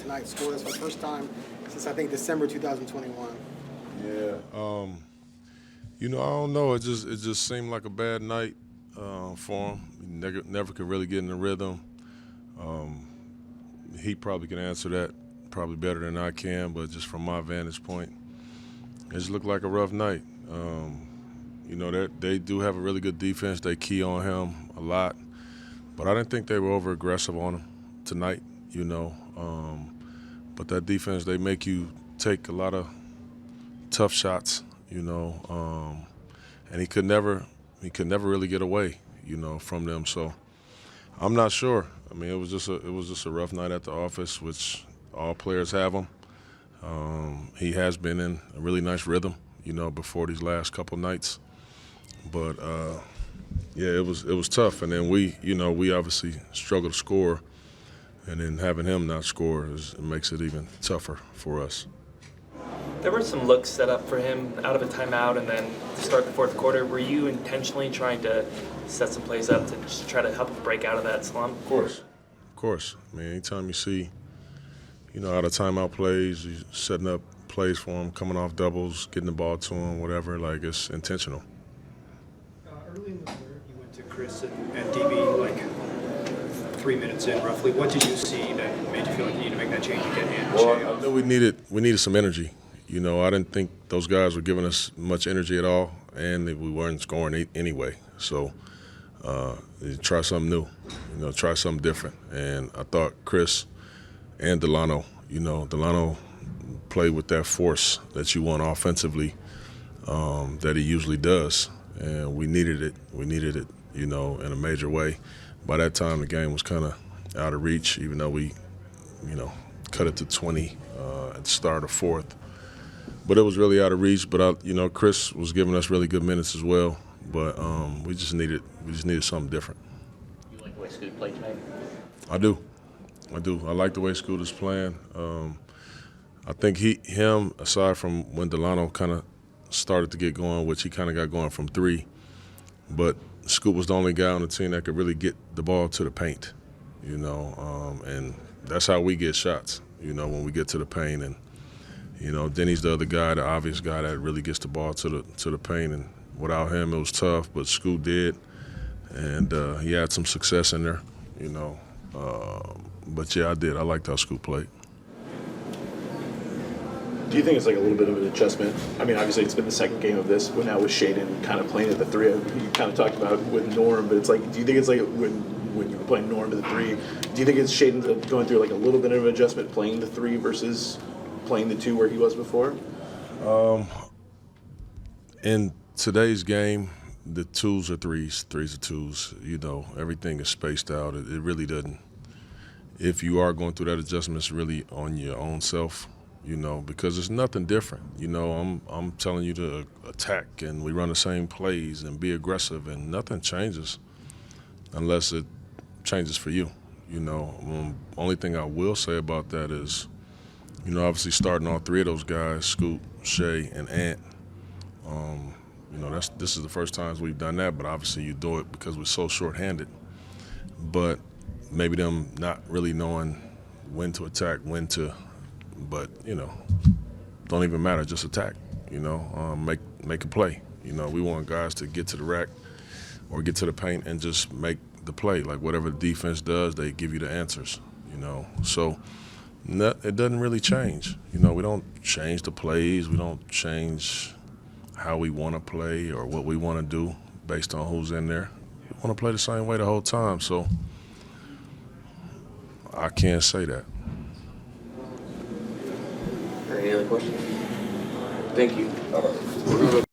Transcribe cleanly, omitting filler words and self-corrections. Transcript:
tonight, scoreless for the first time since, I think, December 2021. Yeah. I don't know. It just seemed like a bad night for him. He never could really get in the rhythm. He probably can answer that probably better than I can, but just from my vantage point, it just looked like a rough night. They do have a really good defense. They key on him a lot, but I didn't think they were over-aggressive on him tonight, But that defense, they make you take a lot of tough shots, and he could never really get away, from them. So I'm not sure. I mean, it was just a rough night at the office, which all players have them. He has been in a really nice rhythm, before these last couple nights. But it was tough. And then we obviously struggle to score, and then having him not score it makes it even tougher for us. There were some looks set up for him out of a timeout and then to start the fourth quarter. Were you intentionally trying to set some plays up to just try to help him break out of that slump? Of course. I mean, anytime you see, out of timeout plays, you're setting up plays for him, coming off doubles, getting the ball to him, whatever, like it's intentional. Early in the third, you went to Chris and DB like 3 minutes in, roughly. What did you see that made you feel like you need to make that change and get in? Well, I knew we needed some energy. I didn't think those guys were giving us much energy at all, and we weren't scoring anyway. So try something new, try something different. And I thought Chris and Delano, Delano played with that force that you want offensively that he usually does. And we needed it. We needed it, in a major way. By that time, the game was kind of out of reach, even though we, cut it to 20 at the start of fourth. But it was really out of reach. But Chris was giving us really good minutes as well. But we just needed something different. You like the way Scoot played tonight? I do. I like the way Scoot is playing. I think him, aside from when Delano kind of started to get going, which he kind of got going from three, but Scoot was the only guy on the team that could really get the ball to the paint, and that's how we get shots, when we get to the paint. And, Denny's the other guy, the obvious guy that really gets the ball to the paint. And without him, it was tough, but Scoot did. And he had some success in there, But, yeah, I did. I liked how Scoot played. Do you think it's like a little bit of an adjustment? I mean, obviously it's been the second game of this, but now with Shaden kind of playing at the three, you kind of talked about with Norm, but it's like, do you think it's like when you were playing Norm to the three, do you think it's Shaden going through like a little bit of an adjustment playing the three versus playing the two where he was before? In today's game, the twos are threes are twos. Everything is spaced out. It really doesn't. If you are going through that adjustment, it's really on your own self. Because it's nothing different. I'm telling you to attack, and we run the same plays and be aggressive, and nothing changes unless it changes for you. Only thing I will say about that is, obviously starting all three of those guys, Scoot, Shea, and Ant. This is the first time we've done that, but obviously you do it because we're so shorthanded. But maybe them not really knowing when to attack, but don't even matter. Just attack. Make a play. We want guys to get to the rack or get to the paint and just make the play. Like whatever the defense does, they give you the answers. So it doesn't really change. We don't change the plays. We don't change how we want to play or what we want to do based on who's in there. We want to play the same way the whole time. So I can't say that. Any other questions? Thank you.